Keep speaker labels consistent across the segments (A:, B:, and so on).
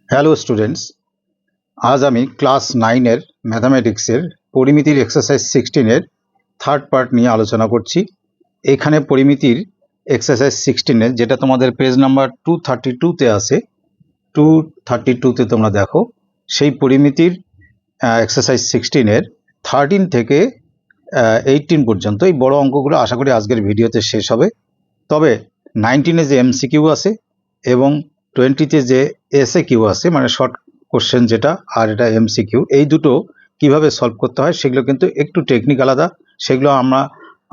A: Hello students, আজ আমি class 9-এর ম্যাথামেটিক্সের পরিমিতির exercise 16-এর third part নিয়ে আলোচনা করছি। এখানে পরিমিতির এক্সারসাইজ 16-এর যেটা তোমাদের পেজ নাম্বার 232-তে আছে, 232-তে তোমরা দেখো, সেই পরিমিতির এক্সারসাইজ 16-এর 13 থেকে 18 পর্যন্ত এই বড় অঙ্কগুলো আশা করি আজকের ভিডিওতে শেষ হবে। তবে 19-এ যে এমসিকিউ আছে এবং 20-তে যে এসএ কিউ আছে, মানে শর্ট কোশ্চেন যেটা, আর এটা এমসিকিউ, এই দুটো কিভাবে সলভ করতে হয় সেগুলো কিন্তু একটু টেকনিক আলাদা। সেগুলো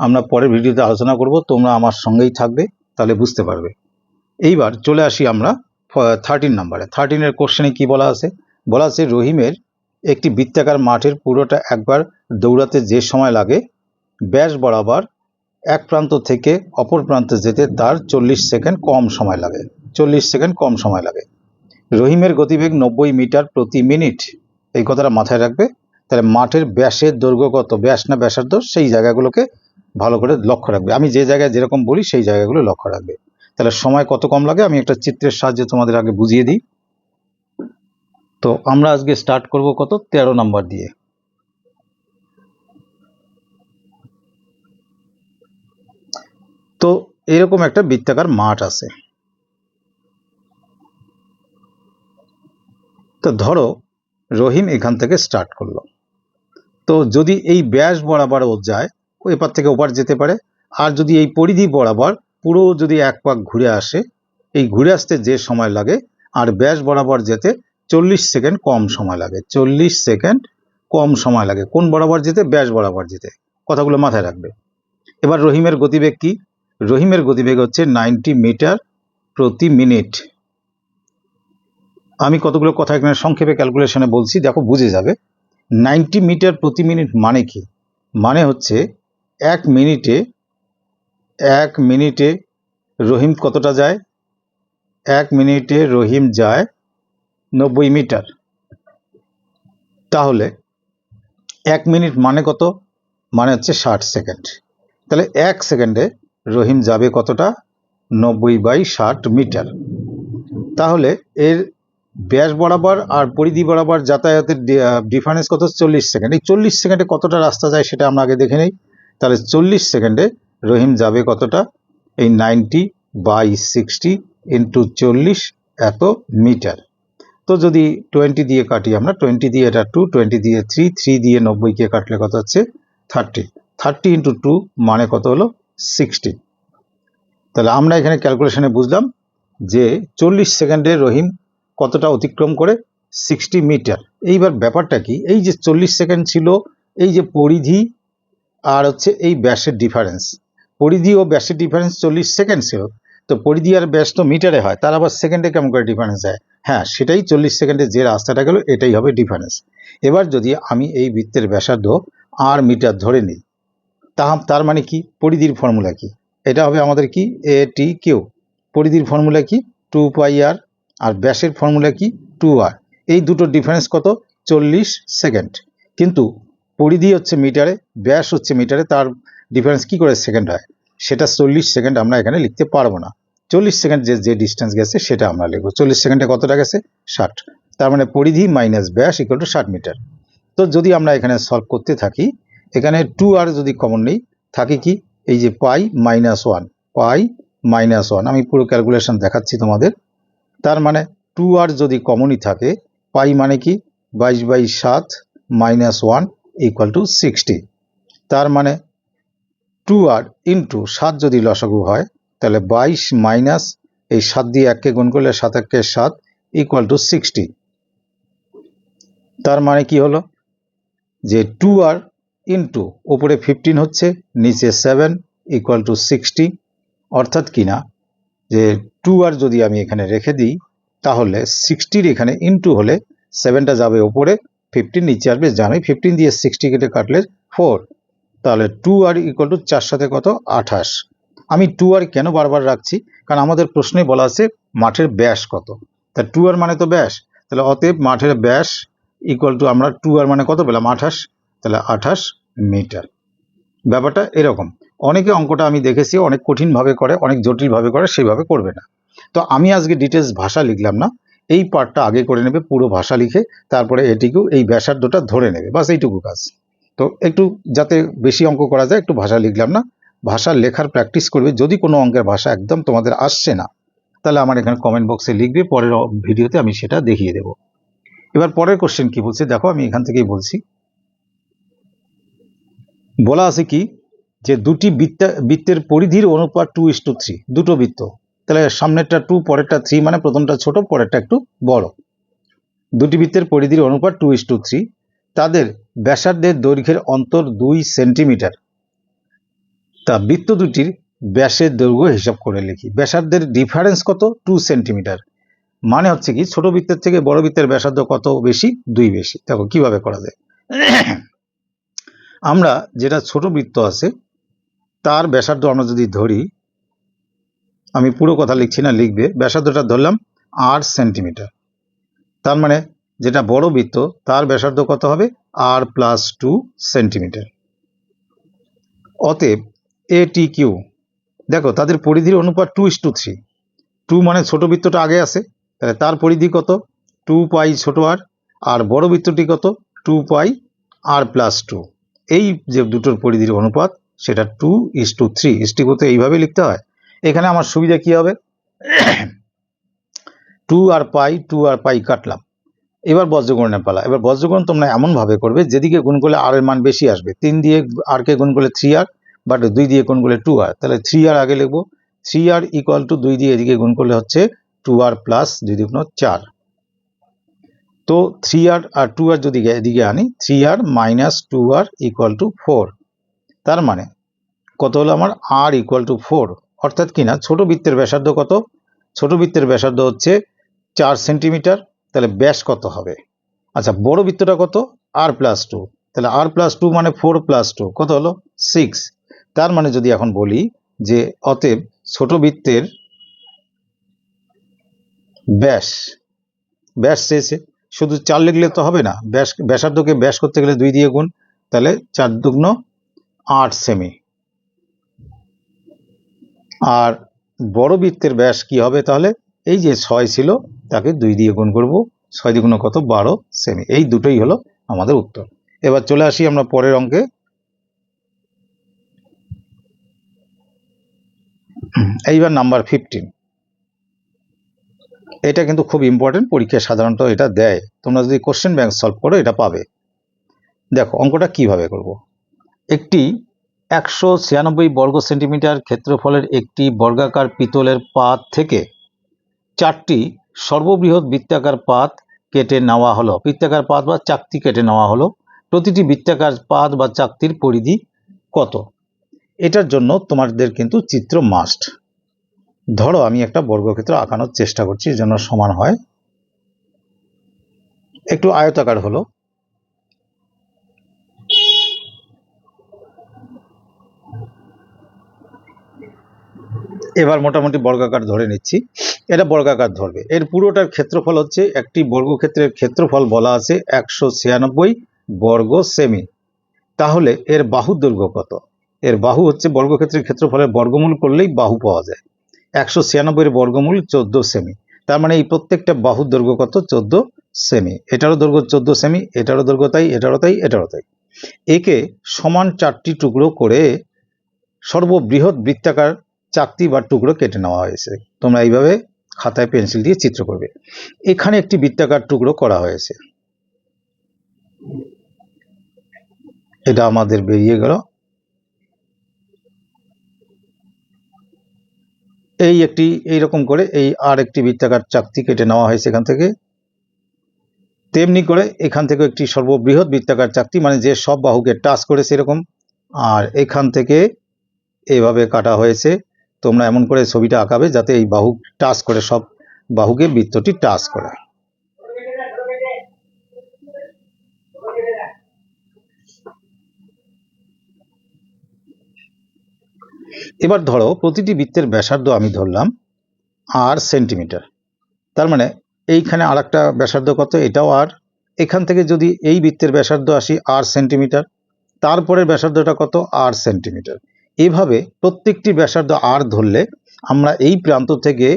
A: আমরা পরের ভিডিওতে আলোচনা করব, তোমরা আমার সঙ্গেই থাকবে, তাহলে বুঝতে পারবে। এইবার চলে আসি আমরা 13 নম্বরে। 13-এর কোশ্চেনে কি বলা আছে? বলা আছে রহিমের একটি বৃত্তাকার মাঠের পুরোটা একবার দৌড়াতে যে সময় লাগে, ব্যাস বরাবর এক প্রান্ত থেকে অপর প্রান্তে যেতে তার 40 সেকেন্ড কম সময় লাগে। 40 সেকেন্ড কম সময় লাগে। রহিমের গতিবেগ 90 মিটার প্রতি মিনিট, এই কথাটা মাথায় রাখবে। তাহলে মাঠের ব্যাসের দৈর্ঘ্য কত, ব্যাস না ব্যাসার্ধ, সেই জায়গাগুলোকে ভালো করে লক্ষ্য রাখবে। আমি যে জায়গায় যেরকম বলি সেই জায়গাগুলো লক্ষ্য রাখবে। তাহলে সময় কত কম লাগে আমি একটা চিত্রের সাহায্যে তোমাদের আগে বুঝিয়ে দিই। তো আমরা আজকে স্টার্ট করব কত, 13 নম্বর দিয়ে। তো এরকম একটা বৃত্তাকার মাঠ আছে। তো ধরো রহিম এখান থেকে স্টার্ট করলো। তো যদি এই ব্যাস বরাবর ও যায়, এপার থেকে ওপার যেতে পারে। আর যদি এই পরিধি বরাবর পুরো যদি এক পাক ঘুরে আসে, এই ঘুরে আসতে যে সময় লাগে আর ব্যাস বরাবর যেতে 40 সেকেন্ড কম সময় লাগে। 40 সেকেন্ড কম সময় লাগে কোন বরাবর যেতে? ব্যাস বরাবর যেতে। কথাগুলো মাথায় রাখবে। এবার রহিমের গতিবেগ কি? রহিমের গতিবেগ হচ্ছে 90 মিটার প্রতি মিনিট। আমি কতগুলো কথা এখানে সংক্ষেপে ক্যালকুলেশনে বলছি, দেখো বুঝে যাবে। 90 মিটার প্রতি মিনিট মানে কি? মানে হচ্ছে এক মিনিটে রহিম কতটা যায়? এক মিনিটে রহিম যায় 90 মিটার। তাহলে এক মিনিট মানে কত? মানে হচ্ছে 60 সেকেন্ড। তাহলে এক সেকেন্ডে রহিম যাবে কতটা? 90/60 মিটার। তাহলে এর ব্যাস বরাবর আর পরিধি বরাবর যাতায়াতের ডিফারেন্স কত? 40 সেকেন্ড। এই 40 সেকেন্ডে কতটা রাস্তা যায় সেটা আমরা আগে দেখে নেই। তাহলে 40 সেকেন্ডে রহিম যাবে কতটা? এই 90/60 ইন্টু 40 এত মিটার। তো যদি 20 দিয়ে কাটি আমরা, 20 দিয়ে এটা 2, 20 দিয়ে 3, 3 দিয়ে 90-কে কাটলে কত হচ্ছে? 30। 30 ইন্টু 2 মানে কত হলো? 60। তাহলে আমরা এখানে ক্যালকুলেশনে বুঝলাম যে 40 সেকেন্ডে রহিম কতটা অতিক্রম করে? 60 মিটার। এইবার ব্যাপারটা কি, এই যে 40 সেকেন্ড ছিল, এই যে পরিধি আর হচ্ছে এই ব্যাসের ডিফারেন্স, পরিধি ও ব্যাসের ডিফারেন্স 40 সেকেন্ড ছিল। তো পরিধি আর ব্যাস তো মিটারে হয়, তার আবার সেকেন্ডে কেমন করে ডিফারেন্স যায়? হ্যাঁ, সেটাই 40 সেকেন্ডে যে রাস্তাটা গেল এটাই হবে ডিফারেন্স। এবার যদি আমি এই বৃত্তের ব্যাসার্ধ আর মিটার ধরে নিই, তার মানে কি? পরিধির ফর্মুলা কি? এটা হবে আমাদের কি? এটি কিউ। পরিধির ফর্মুলা কি? 2πr। আর ব্যাসের ফর্মুলা কি? 2r। এই দুটো ডিফারেন্স কত? 40 সেকেন্ড। কিন্তু পরিধি হচ্ছে মিটারে, ব্যাস হচ্ছে মিটারে, তার ডিফারেন্স কি করে সেকেন্ড হয়? সেটা 40 সেকেন্ড আমরা এখানে লিখতে পারবো না। 40 সেকেন্ড যে ডিস্টেন্স গেছে সেটা আমরা লিখবো। 40 সেকেন্ডে কতটা গেছে? 60। তার মানে পরিধি মাইনাস ব্যাস ইকুয়াল টু 60 মিটার। তো যদি আমরা এখানে সলভ করতে থাকি, এখানে 2r যদি কমন নেই, থাকে কি? এই যে পাই-1, আমি পুরো ক্যালকুলেশন দেখাচ্ছি তোমাদের। তার মানে 2r যদি কমনই থাকে, পাই মানে কি? 22/7 -1 ইকুয়াল টু 60। তার মানে 2r ইন্টু 7 যদি লসাগু হয়, তাহলে 22 মাইনাস এই 7 দিয়ে 1কে গুণ করলে 7 × 7 ইকুয়াল টু 60। তার মানে কি হলো? যে 2r ইন্টু ওপরে 15 হচ্ছে, নিচে 7 ইকুয়াল টু 60। অর্থাৎ কি না, যে 2r যদি আমি এখানে রেখে দিই, তাহলে 60-র এখানে ইন্টু হলে 7টা যাবে ওপরে, 15 নিচে আসবে। জানোই 15 দিয়ে 60 কেটে কাটলে 4। তাহলে 2r ইকুয়াল টু 4 সাথে কত? 28। আমি 2r কেন বারবার রাখছি? কারণ আমাদের প্রশ্নে বলা আছে মাঠের ব্যাস কত। তা 2r মানে তো ব্যাস, তাহলে অতএব মাঠের ব্যাস ইকুয়াল টু, আমরা 2r মানে কত পেলাম? 28। তাহলে 28 মিটার। ব্যাপারটা এরকম। অনেকে অঙ্কটা আমি দেখেছি অনেক কঠিনভাবে করে, অনেক জটিলভাবে করে, সেইভাবে করবে না। তো আমি আজকে ডিটেলস ভাষা লিখলাম না, এই পার্টটা আগে করে নেবে পুরো ভাষা লিখে, তারপরে এটিকেও এই ব্যাসার্ধটা ধরে নেবে, বাস এইটুকু কাজ। তো একটু যাতে বেশি অঙ্ক করা যায় একটু ভাষা লিখলাম না, ভাষা লেখার প্র্যাকটিস করবে। যদি কোনো অঙ্কের ভাষা একদম তোমাদের আসছে না তাহলে আমার এখানে কমেন্ট বক্সে লিখবে, পরের ভিডিওতে আমি সেটা দেখিয়ে দেব। এবার পরের কোশ্চেন কি বলছে দেখো, আমি এখান থেকেই বলছি। বলা আছে কি যে দুটি বৃত্তের পরিধির অনুপাত 2:3, দুটো বৃত্ত, তাহলে সামনেরটা 2 পরেরটা 3, মানে প্রথমটা ছোট পরেরটা একটু বড়। দুটি বৃত্তের পরিধির অনুপাত 2:3, তাদের ব্যাসার্ধের দৈর্ঘ্যের অন্তর 2 সেন্টিমিটার। তা বৃত্ত দুটির ব্যাসের দৈর্ঘ্য হিসাব করে লিখি। ব্যাসার্ধের ডিফারেন্স কত? 2 সেন্টিমিটার। মানে হচ্ছে কি ছোট বৃত্তের থেকে বড় বৃত্তের ব্যাসার্ধ কত বেশি? 2 বেশি। দেখো কিভাবে করা যায়। আমরা যেটা ছোট বৃত্ত আছে তার ব্যাসার্ধ আমরা যদি ধরি, আমি পুরো কথা লিখছি না, লিখবে, ব্যাসার্ধটা ধরলাম 8 সেন্টিমিটার। তার মানে যেটা বড় বৃত্ত তার ব্যাসার্ধ কত হবে? r+2 centimetre. অতএব ATQ, দেখো তাদের পরিধির অনুপাত 2:3। 2 মানে ছোট বৃত্তটা আগে আছে, তাহলে তার পরিধি কত? 2 পাই ছোট আর, আর বড় বৃত্তটি কত? 2 পাই r+2। এই যে দুটোর পরিধির অনুপাত সেটা 2:3। ইষ্টিকতে এইভাবে লিখতে হয়। এখানে আমার সুবিধা কি হবে? 2 আর পাই কাটলাম। এবার বজ্রগুণনের পালা। এবার বজ্রগুণন তোমরা এমনভাবে করবে যেদিকে গুণ করলে আর এর মান বেশি আসবে। 3 দিয়ে আর কে গুণ করলে 3r, বাট 2 দিয়ে গুণ করলে 2r, তাহলে 3r আগে লিখবো। 3r ইকুয়াল টু 2 দিয়ে এদিকে গুণ করলে হচ্ছে 2r প্লাস 2 দুগুণ 4। তো 3r আর 2r যদি এদিকে আনি, 3r minus 2r equal to 4। তার মানে কত হলো আমার? r equal to 4। অর্থাৎ কিনা ছোট বৃত্তের ব্যাসার্ধ কত? ছোট বৃত্তের ব্যাসার্ধ হচ্ছে 4 সেন্টিমিটার। তাহলে ব্যাস কত হবে? আচ্ছা, বড় বৃত্তটা কত? r+2। তাহলে r+2 মানে 4+2 কত হলো? 6। তার মানে যদি এখন বলি যে অতএব ছোট বৃত্তের ব্যাস চেয়েছে, শুধু 4 লিখলে তো হবে না, ব্যাসার্ধকে ব্যাস করতে গেলে 2 দিয়ে গুণ, তাহলে 4 দুগুণ 8 সেমি। আর বড় বৃত্তের ব্যাস কি হবে তাহলে? এই যে 6 ছিল তাকে 2 দিয়ে গুণ করব, 6 দুগুণ কত? 12 সেমি। এই দুটোই হলো আমাদের উত্তর। এবার চলে আসি আমরা পরের অঙ্কে। এইবার নাম্বার 15। এটা কিন্তু খুব ইম্পর্টেন্ট, পরীক্ষায় সাধারণত এটা দেয়। তোমরা যদি কোশ্চেন ব্যাংক সলভ করো এটা পাবে। দেখো অঙ্কটা কিভাবে করব। একটি 196 বর্গ সেন্টিমিটার ক্ষেত্রফলের একটি বর্গাকার পিতলের পাত থেকে 4টি সর্ববৃহৎ বৃত্তাকার পাত কেটে নেওয়া হলো। বৃত্তাকার পাত বা চাকতি কেটে নেওয়া হলো। প্রতিটি বৃত্তাকার পাত বা চাকতির পরিধি কত? এটার জন্য তোমাদের কিন্তু চিত্র মাস্ট। ধরো আমি একটা বর্গক্ষেত্র আঁকানোর চেষ্টা করছি যেন সমান হয়, একটু আয়তাকার হলো। এবার মোটামুটি বর্গাকার ধরে নিচ্ছি, এটা বর্গাকার ধরবে। এর পুরোটার ক্ষেত্রফল হচ্ছে, একটি বর্গক্ষেত্রের ক্ষেত্রফল বলা আছে 196 বর্গ সেমি। তাহলে এর বাহুর দৈর্ঘ্য কত? এর বাহু হচ্ছে বর্গক্ষেত্রের ক্ষেত্রফলের বর্গমূল করলেই বাহু পাওয়া যায়। 196 বর্গমূল 14 সেমি। তার মানে এই প্রত্যেকটা বাহুর দৈর্ঘ্য কত? 14 সেমি। এটারও দৈর্ঘ্য 14 সেমি, এটারও দৈর্ঘ্য তাই, এটারও তাই, এটারও তাই। একে সমান 4টি টুকরো করে সর্ববৃহৎ বৃত্তাকার চাকতি বা টুকরো কেটে নেওয়া হয়েছে। তোমরা এইভাবে খাতায় পেন্সিল দিয়ে চিত্র করবে। এখানে একটি বৃত্তাকার টুকরো করা হয়েছে, এটা আমাদের বেরিয়ে গেল। এইরকম করে এই আর একটি বৃত্তাকার চাকতি কেটে নেওয়া হয়েছে এখান থেকে। তেমনি করে এখান থেকে একটি সর্ববৃহৎ বৃত্তাকার চাকতি, মানে যে সব বাহুকে টাচ করেছে এরকম, আর এখান থেকে এইভাবে কাটা হয়েছে। তোমরা এমন করে ছবিটা আঁকাবে যাতে এই বাহু টাচ করে, সব বাহুকে বৃত্তটি টাচ করে। এবার ধরো প্রতিটি বৃত্তের ব্যাসার্ধ আমি ধরলাম আর সেন্টিমিটার। তার মানে এইখানে আর একটা ব্যাসার্ধ কত? এটাও আর। এখান থেকে যদি এই বৃত্তের ব্যাসার্ধ আসি আর সেন্টিমিটার, তারপরের ব্যাসার্ধটা কত? আর সেন্টিমিটার। এভাবে প্রত্যেকটি ব্যাসার্ধ আর ধরলে আমরা এই প্রান্ত থেকে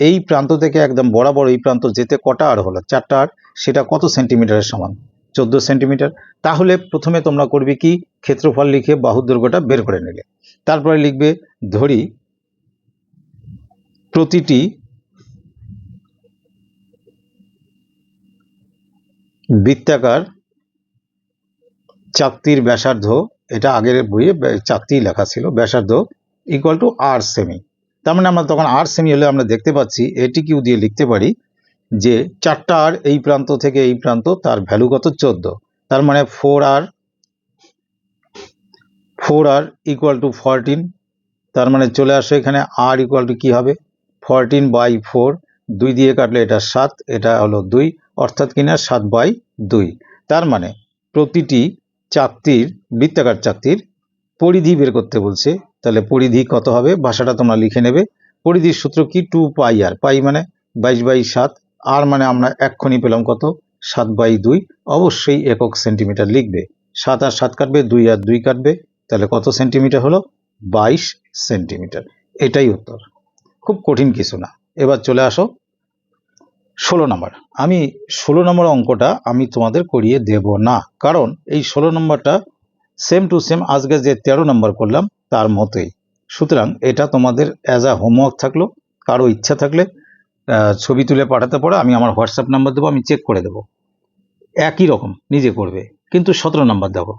A: এই প্রান্ত থেকে একদম বরাবর এই প্রান্ত যেতে কটা আর হলো, 4টা আর, সেটা কত সেন্টিমিটারের সমান, 14 সেন্টিমিটার। তাহলে প্রথমে তোমরা করবে কি, ক্ষেত্রফল লিখে বাহুর দৈর্ঘ্যটা বের করে নিলে, তারপরে লিখবে ধরি প্রতিটি বৃত্তাকার চাকতির ব্যাসার্ধ, এটা আগের বইয়ে চাকতি লেখা ছিল, ব্যাসার্ধ ইকুয়াল টু আর সেমি। তার মানে আমরা তখন আর সেমি হলে আমরা দেখতে পাচ্ছি এটি কিউ দিয়ে লিখতে পারি যে 4টা আর এই প্রান্ত থেকে এই প্রান্ত, তার ভ্যালু কত, 14। তার মানে 4r ইকুয়াল টু 14। তার মানে চলে আসে এখানে আর ইকুয়াল টু কি হবে, 14/4, 2 দিয়ে কাটলে এটা 7, এটা হলো 2, অর্থাৎ কিনা 7/2। তার মানে প্রতিটি চাকতির, বৃত্তাকার চাকতির পরিধি বের করতে বলছে, তাহলে পরিধি কত হবে, ভাষাটা তোমরা লিখে নেবে। পরিধির সূত্র কি, 2πr, পাই মানে 22/7, আর মানে আমরা এক্ষুনি পেলাম কত, 7/2, অবশ্যই একক সেন্টিমিটার লিখবে। 7 আর 7 কাটবে, 2 আর 2 কাটবে, তাহলে কত সেন্টিমিটার হলো, 22 সেন্টিমিটার। এটাই উত্তর, খুব কঠিন কিছু না। এবার চলে আসো 16 নম্বর। আমি 16 নম্বর অঙ্কটা আমি তোমাদের করিয়ে দেব না, কারণ এই 16 নম্বরটা সেম টু সেম আজকে যে 13 নম্বর করলাম তার মতোই। সুতরাং এটা তোমাদের অ্যাজ আ হোমওয়ার্ক থাকলো, কারো ইচ্ছা থাকলে ছবি তুলে পাঠাতে পারো, আমি আমার হোয়াটসঅ্যাপ নাম্বার দেবো, আমি চেক করে দেবো, একই রকম নিজে করবে। কিন্তু 17 নম্বর দেখো,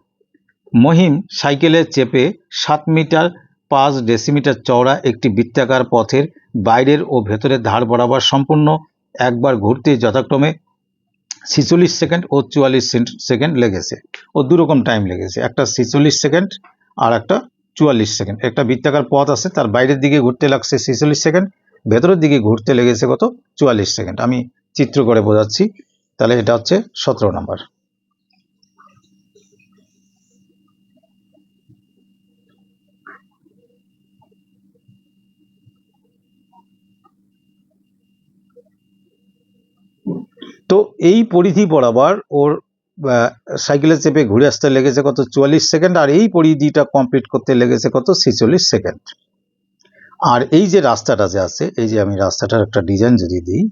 A: মহিম সাইকেলে চেপে 7 মিটার 5 ডেসিমিটার চওড়া একটি বৃত্তাকার পথের বাইরের ও ভেতরের ধার বরাবর সম্পূর্ণ একবার ঘুরতে যথাক্রমে 46 সেকেন্ড ও 44 সেকেন্ড লেগেছে। ও দুরকম টাইম লেগেছে, একটা 46 সেকেন্ড আর একটা 44 সেকেন্ড। একটা বৃত্তাকার পথ আছে, তার বাইরের দিকে ঘুরতে লাগছে 46 সেকেন্ড, ভেতরের দিকে ঘুরতে লেগেছে কত, 44 সেকেন্ড। আমি চিত্র করে বোঝাচ্ছি। তাহলে এটা হচ্ছে 17 নম্বর। তো এই পরিধি বরাবর ওর সাইকেলে চেপে ঘুরে আসতে লেগেছে কত, 44 সেকেন্ড, আর এই পরিধিটা কমপ্লিট করতে লেগেছে কত, 46 সেকেন্ড। আর এই যে রাস্তাটা যে আছে, এই যে আমি রাস্তাটার একটা ডিজাইন যদি দিই,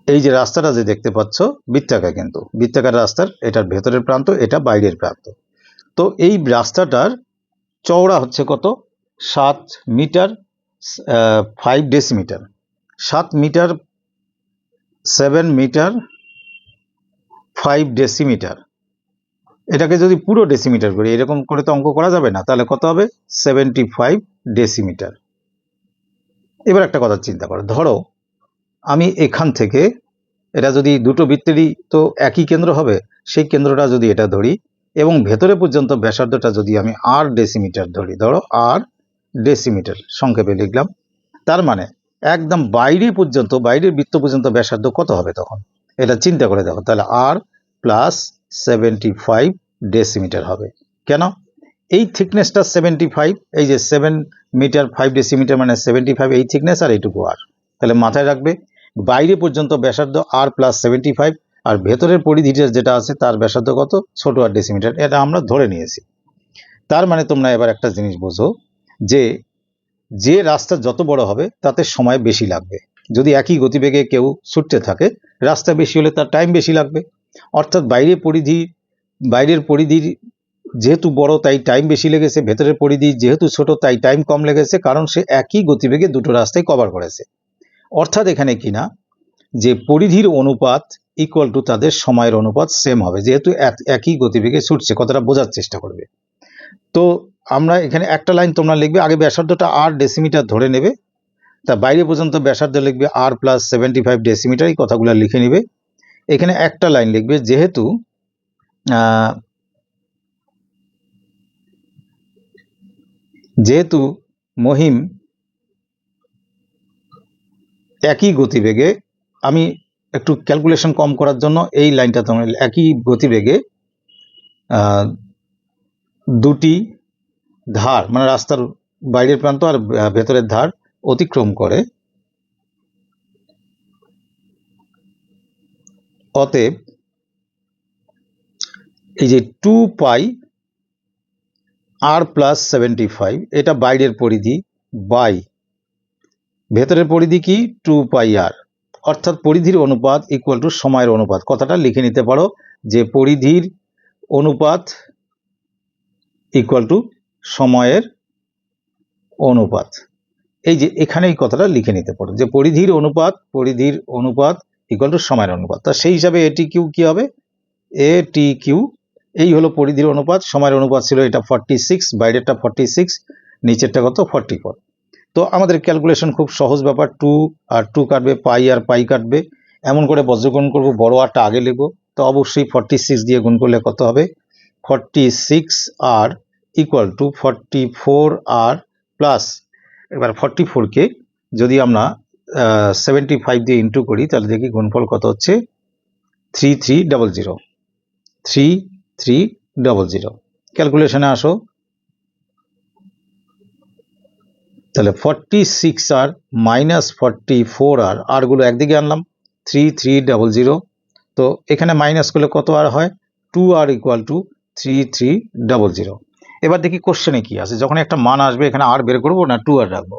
A: এই যে রাস্তাটা যে দেখতে পাচ্ছ বৃত্তাকার, কিন্তু বৃত্তাকার রাস্তার এটার ভেতরের প্রান্ত, এটা বাইরের প্রান্ত। তো এই রাস্তাটার চওড়া হচ্ছে কত, 7 metre 5 decimetre, 7 metre 7 metre 5 decimetre. এটাকে যদি পুরো ডেসিমিটার করি, এরকম করে তো অঙ্ক করা যাবে না, তাহলে কত হবে, 75 ডেসিমিটার। এবার একটা কথা চিন্তা করো, ধরো আমি এখান থেকে, এটা যদি দুটো বৃত্তেরই তো একই কেন্দ্র হবে, সেই কেন্দ্রটা যদি এটা ধরি এবং ভেতরে পর্যন্ত ব্যাসার্ধটা যদি আমি আর ডেসিমিটার ধরি, ধরো আর ডেসিমিটার সংক্ষেপে লিখলাম, তার মানে একদম বাইরে পর্যন্ত, বাইরের বৃত্ত পর্যন্ত ব্যাসার্ধ কত হবে তখন, এটা চিন্তা করে দেখো। তাহলে আর প্লাস 75 ডেসিমিটার হবে। কেন, এই থিকনেসটা 75, এই যে 7 মিটার 5 ডেসিমিটার মানে 75, এই থিকনেস আর এইটুকু আর। তাহলে মাথায় রাখবে বাইরে পর্যন্ত ব্যাসার্ধ আর প্লাস 75, আর ভেতরের পরিধিটা যেটা আছে তার ব্যাসার্ধ কত, ছোট আর ডেসিমিটার, এটা আমরা ধরে নিয়েছি। তার মানে তোমরা এবার একটা জিনিস বোঝো যে যে রাস্তা যত বড় হবে তাতে সময় বেশি লাগবে। যদি একই গতিবেগে কেউ ছুটতে থাকে, রাস্তা বেশি হলে তার টাইম বেশি লাগবে। অর্থাৎ বাইরের পরিধির যেহেতু বড় তাই টাইম বেশি লেগেছে, ভেতরের পরিধি যেহেতু ছোট তাই টাইম কম লেগেছে, কারণ সে একই গতিবেগে দুটো রাস্তায় কভার করেছে। অর্থাৎ এখানে কিনা যে পরিধির অনুপাত ইকুয়াল টু তাদের সময়ের অনুপাত সেম হবে, যেহেতু একই গতিবেগে ছুটছে। কথাটা বোঝার চেষ্টা করবে। তো আমরা এখানে একটা লাইন তোমরা লিখবে, আগে ব্যাসার্ধটা আর ডেসিমিটার ধরে নেবে, তা বাইরে পর্যন্ত ব্যাসার্ধ লিখবে আর প্লাস 75 ডেসিমিটার, এই কথাগুলো লিখে নিবে। এখানে একটা লাইন লিখবে, যেহেতু মহিম একই গতিবেগে, আমি একটু ক্যালকুলেশন কম করার জন্য এই লাইনটা তোমরা, একই গতিবেগে দুটি ধার মানে রাস্তার বাইরের প্রান্ত আর ভেতরের ধার অতিক্রম করে, অতএব এই যে 2π আর প্লাস 75, এটা বাইরের পরিধি, বাই ভেতরের পরিধি কি 2πr, অর্থাৎ পরিধির অনুপাত ইকুয়াল টু সময়ের অনুপাত। কথাটা লিখে নিতে পারো যে পরিধির অনুপাত ইকুয়াল টু সময়ের অনুপাত। এই যে এখানে এই কথাটা লিখে নিতে পারো যে পরিধির অনুপাত ইকুয়াল টু সময়ের অনুপাত। তা সেই হিসাবে এটি কিউ কি হবে, এটি কিউ, এই হলো পরিধির অনুপাত। সময়ের অনুপাত ছিল এটা 46, বাইরেরটা 46, নিচেরটা কত 44। তো আমাদের ক্যালকুলেশন খুব সহজ ব্যাপার, 2 আর 2 কাটবে, পাই আর পাই কাটবে, এমন করে বজ্রগুণ করব, বড় আরটা আগে লিখবো। তো অবশ্যই 46 দিয়ে গুণ করলে কত হবে, 46 আর ইকুয়াল টু 44 আর প্লাস, এবার 44কে যদি আমরা 75 দিয়ে ইন্টু করি তাহলে দেখি গুণফল কত হচ্ছে, 3300, 3300। ক্যালকুলেশনে আসো, তাহলে 46 আর মাইনাস 44 আর আরগুলো একদিকে আনলাম, 3300। তো এখানে মাইনাস করলে কত আর হয়, 2 আর ইকুয়াল টু 3300। এবার দেখি কোশ্চেনে কি আছে, যখন একটা মান আসবে এখানে আর বের করবো না 2 আর রাখবো।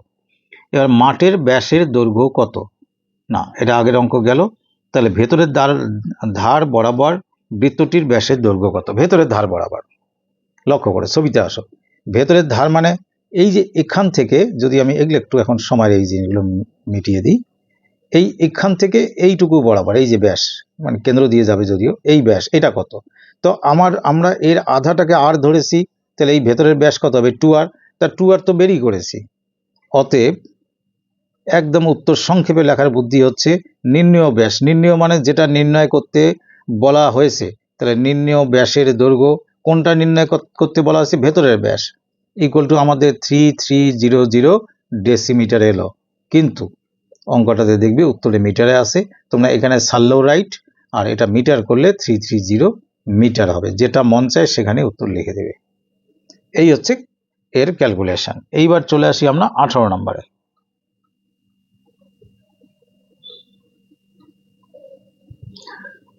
A: এবার মাঠের ব্যাসের দৈর্ঘ্য কত, না এটা আগের অঙ্ক গেল। তাহলে ভেতরের ধার বরাবর বৃত্তটির ব্যাসের দৈর্ঘ্য কত, ভেতরের ধার বরাবর। লক্ষ্য করে ছবিতে আসো, ভেতরের ধার মানে এই যে এখান থেকে, যদি আমি এগুলো একটু এখন সময়ের এই জিনিসগুলো মিটিয়ে দিই, এই এখান থেকে এইটুকু বরাবর এই যে ব্যাস, মানে কেন্দ্র দিয়ে যাবে যদিও, এই ব্যাস এটা কত। তো আমরা এর আধাটাকে আর ধরেছি, তাহলে এই ভেতরের ব্যাস কত হবে 2r, তা 2r তো বেরিয়ে করেছি। অতএব একদম উত্তর সংক্ষেপে লেখার বুদ্ধি হচ্ছে নির্ণেয় ব্যাস, নির্ণেয় মানে যেটা নির্ণয় করতে বলা হয়েছে, তাহলে নির্ণেয় ব্যাসের দৈর্ঘ্য কোনটা নির্ণয় করতে বলা হয়েছে, ভেতরের ব্যাস, ইকুয়াল টু আমাদের 3300 ডেসিমিটার এলো। কিন্তু অঙ্কটাতে দেখবে উত্তরে মিটারে আছে, তোমরা এখানে সারলেও রাইট, আর এটা মিটার করলে 330 মিটার হবে, যেটা মন চায় সেখানে উত্তর লিখে দেবে। এই হচ্ছে এর ক্যালকুলেশন। এইবার চলে আসি আমরা 18 নম্বরে।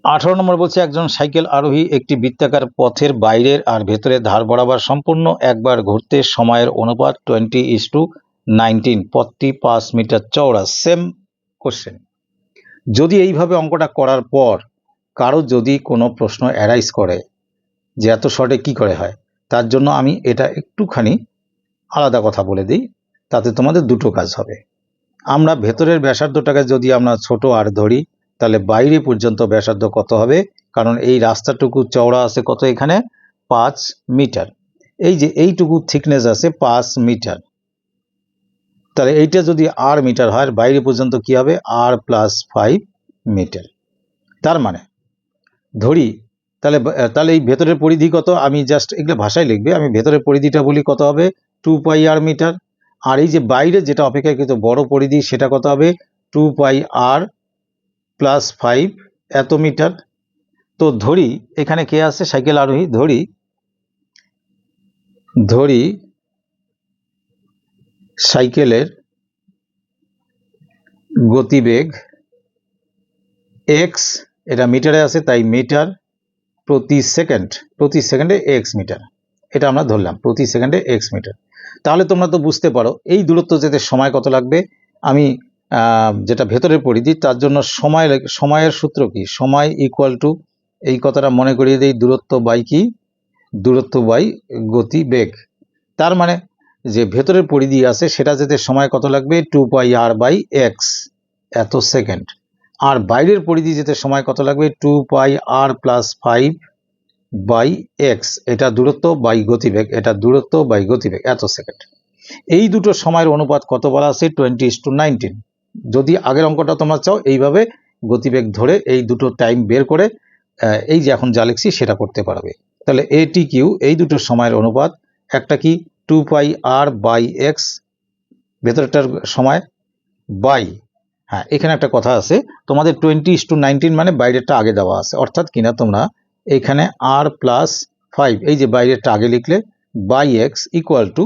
A: 18 নম্বর বলছে একজন সাইকেল আরোহী একটি বৃত্তাকার পথের বাইরের আর ভেতরের ধার বরাবর সম্পূর্ণ একবার ঘুরতে সময়ের অনুপাত 20:19, পথটি 5 মিটার চওড়া। Same question. যদি এইভাবে অঙ্কটা করার পর কারো যদি কোনো প্রশ্ন অ্যারাইজ করে যে এত শর্টে কি করে হয়, তার জন্য আমি এটা একটুখানি আলাদা কথা বলে দিই, তাতে তোমাদের দুটো কাজ হবে। আমরা ভেতরের ব্যাসার্ধটাকে যদি আমরা ছোট আর ধরি, তাহলে বাইরে পর্যন্ত ব্যাসার্ধ কত হবে, কারণ এই রাস্তাটুকু চওড়া আছে কত, এখানে 5 মিটার, এই যে এইটুকু থিকনেস আছে 5 মিটার, তাহলে এইটা যদি আর মিটার হয়, বাইরে পর্যন্ত কি হবে আর প্লাস 5 মিটার। তার মানে ধরি তাহলে এই ভেতরের পরিধি কত, আমি জাস্ট এগুলো ভাষায় লিখবে, আমি ভেতরের পরিধিটা বলি কত হবে 2πr মিটার, আর এই যে বাইরে যেটা অপেক্ষাকৃত বড় পরিধি সেটা কত হবে 2πr প্লাস 5 এত মিটার। তো ধরি এখানে কে আছে, সাইকেল আরোহী, ধরি সাইকেলের গতিবেগ x, এটা মিটারে আছে তাই মিটার প্রতি সেকেন্ডে x মিটার, এটা আমরা ধরলাম প্রতি সেকেন্ডে x মিটার। তাহলে তোমরা তো বুঝতে পারো এই দূরত্ব যেতে সময় কত লাগবে। আমি যেটা ভেতরের পরিধি তার জন্য সময়ের সূত্র কি, সময় ইকুয়াল টু, এই কথাটা মনে করিয়ে দেই, দূরত্ব বাই কি, দূরত্ব বাই গতিবেগ। তার মানে যে ভেতরের পরিধি আছে সেটা যেতে সময় কত লাগবে 2πr/x এত সেকেন্ড, আর বাইরের পরিধি যেতে সময় কত লাগবে 2πr প্লাস 5/x, এটা দূরত্ব বাই গতিবেগ, এটা দূরত্ব বাই গতিবেগ এত সেকেন্ড। এই দুটো সময়ের অনুপাত কত বলা আছে 20:19। যদি আগের অঙ্কটা তোমরা চাও এইভাবে গতিবেগ ধরে এই দুটো টাইম বের করে এই যে এখন যা লিখছি সেটা করতে পারবে। তাহলে এটি কিউ, এই দুটো সময়ের অনুপাত, একটা কি 2πr/x ভেতরটার সময় বাই, হ্যাঁ এখানে একটা কথা আছে, তোমাদের 20:19 মানে বাইরেরটা আগে দেওয়া আছে, অর্থাৎ কিনা তোমরা এখানে r প্লাস 5 এই যে বাইরেরটা আগে লিখলে by x equal to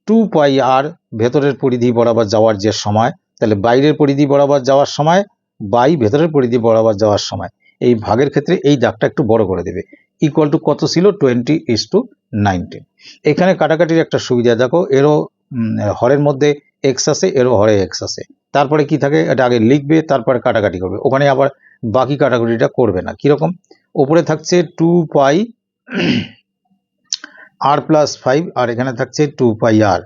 A: 2πr ভেতরের পরিধি বরাবর যাওয়ার যে সময়, তাহলে বাইরের পরিধি বরাবর যাওয়ার সময় বাই ভেতরের পরিধি বরাবর যাওয়ার সময়, এই ভাগের ক্ষেত্রে এই দাগটা একটু বড় করে দেবে, ইকুয়াল টু কত ছিল 20:19। এখানে কাটাকাটির একটা সুবিধা দেখো, এরও হরের মধ্যে এক্স আছে, এরও হরে এক্স আছে, তারপরে কি থাকে এটা আগে লিখবে, তারপরে কাটাকাটি করবে, ওখানে আবার বাকি কাটাকুটিটা করবে না। কীরকম, ওপরে থাকছে 2 পাই আর প্লাস 5 আর এখানে থাকছে 2 পাই আর,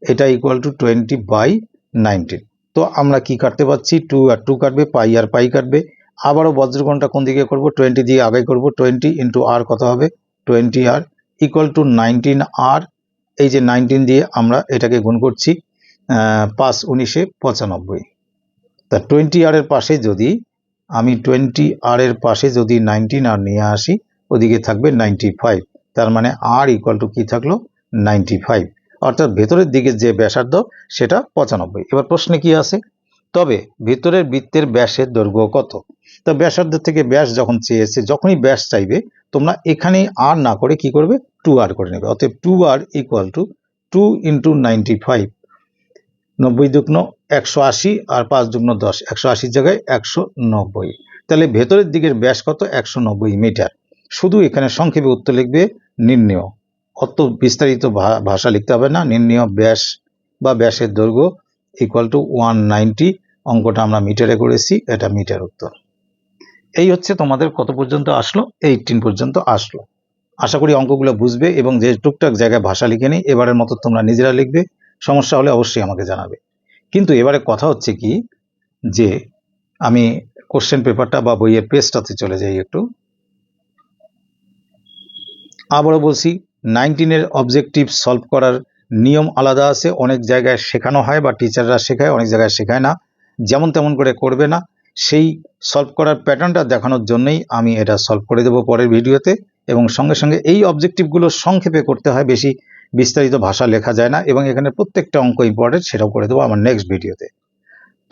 A: এটা ইকুয়াল টু 20/19। তো আমরা কি কাটতে পারছি, 2 আর 2 কাটবে, পাই আর পাই কাটবে। আবারও বজ্রকোণটা কোন দিকে করব, 20 দিয়ে আগে করব, 20 ইন্টু আর কত হবে 20 আর ইকুয়াল টু 19 আর। এই যে 19 দিয়ে আমরা এটাকে গুণ করছি, 5 19 95। তা 20 আর এর পাশে যদি আমি 20 আর এর পাশে যদি 19 আর নিয়ে আসি, ওদিকে থাকবে 95, তার মানে আর ইকুয়াল টু কি থাকলো 95, অর্থাৎ ভেতরের দিকে যে ব্যাসার্ধ সেটা 95। এবার প্রশ্নে কি আছে, তবে ভেতরের বৃত্তের ব্যাসের দৈর্ঘ্য কত। তো ব্যাসার্ধ থেকে ব্যাস যখন চেয়েছে, যখনই ব্যাস চাইবে তোমরা এখানে আর না করে কি করবে 2 আর করে নেবে, অতএব 2 আর ইকুয়াল টু 2 ইন্টু 95, 90 দুগুণ 180 আর 5 দুগুণ 10, 180 জায়গায় 190। তাহলে ভেতরের দিকের ব্যাস কত 190 মিটার। শুধু এখানে সংক্ষেপে উত্তর লিখবে নির্ণেয়, অত বিস্তারিত ভাষা লিখতে হবে না। নির্ণেয় ব্যাস বা ব্যাসের দৈর্ঘ্য ইকুয়াল টু 190, অঙ্কটা আমরা মিটারে করেছি, এটা মিটার উত্তর। এই হচ্ছে তোমাদের কত পর্যন্ত আসলো, 18 পর্যন্ত আসলো। আশা করি অঙ্কগুলো বুঝবে এবং যে টুকটাক জায়গায় ভাষা লিখে নিই, এবারের মতো তোমরা নিজেরা লিখবে, সমস্যা হলে অবশ্যই আমাকে জানাবে। কিন্তু এবারে কথা হচ্ছে কি, যে আমি কোশ্চেন পেপারটা বা বইয়ের পেজটাতে চলে যাই একটু। আবারও বলছি, 19-এর অবজেক্টিভ সলভ করার নিয়ম আলাদা আছে, অনেক জায়গায় শেখানো হয় বা টিচাররা শেখায়, অনেক জায়গায় শেখায় না, যেমন তেমন করে করবে না। সেই সলভ করার প্যাটার্নটা দেখানোর জন্যই আমি এটা সলভ করে দেবো পরের ভিডিওতে, এবং সঙ্গে সঙ্গে এই অবজেক্টিভগুলো সংক্ষেপে করতে হয়, বেশি বিস্তারিত ভাষা লেখা যায় না, এবং এখানে প্রত্যেকটা অঙ্ক ইম্পর্টেন্ট, সেটাও করে দেবো আমার নেক্সট ভিডিওতে।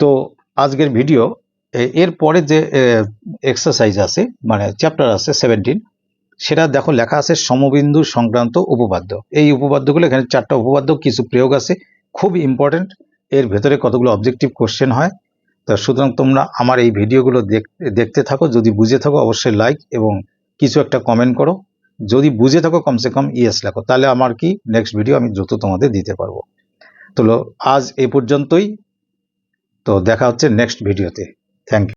A: তো আজকের ভিডিও, এর পরে যে এক্সারসাইজ আছে মানে চ্যাপ্টার আছে 17, সেটা দেখো লেখা আছে সমবিন্দু সংক্রান্ত উপপাদ্য। এই উপপাদ্যগুলো, এখানে 4টা উপপাদ্য, কিছু প্রয়োগ আছে, খুব ইম্পর্টেন্ট, এর ভেতরে কতগুলো অবজেক্টিভ কোশ্চেন হয়। তা সুতরাং তোমরা আমার এই ভিডিওগুলো দেখতে থাকো, যদি বুঝে থাকো অবশ্যই লাইক এবং কিছু একটা কমেন্ট করো, যদি বুঝে থাকো কমসে কম ইয়েস লেখো, তাহলে আমার কি নেক্সট ভিডিও আমি দ্রুত তোমাদের দিতে পারবো। তো আজ এ পর্যন্তই, তো দেখা হচ্ছে নেক্সট ভিডিওতে। Thank you.